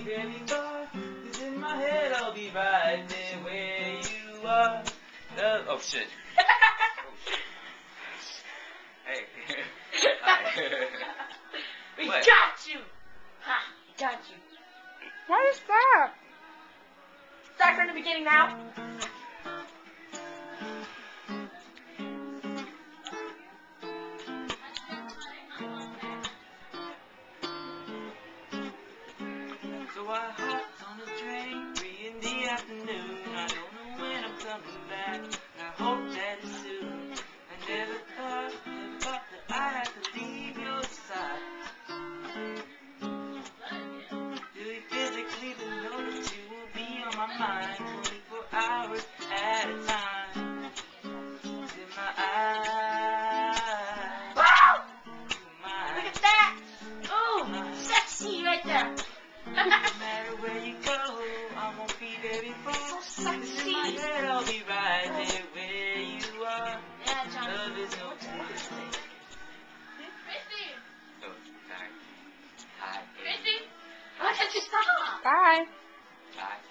be very far. 'Cause in my head I'll be right there where you are. Oh shit. Oh shit. Hey. Hi. We What? got you! Ha! Got you. What is that? Start from the beginning now. So I hopped on the train, 3 in the afternoon. I don't know when I'm coming back. I hope that it's soon. I never thought that I had to leave your side. Do you physically know that you will be on my mind 24 hours at a time? In my eyes, Wow! my Look at that! Ooh! Sexy right there! no matter where you go, I won't be very far. So sexy! In my head, I'll be right there where you are. Yeah, John. Love is no mistake. Chrissy! Oh, sorry. Hi. Chrissy! Why can't you stop? Bye. Bye.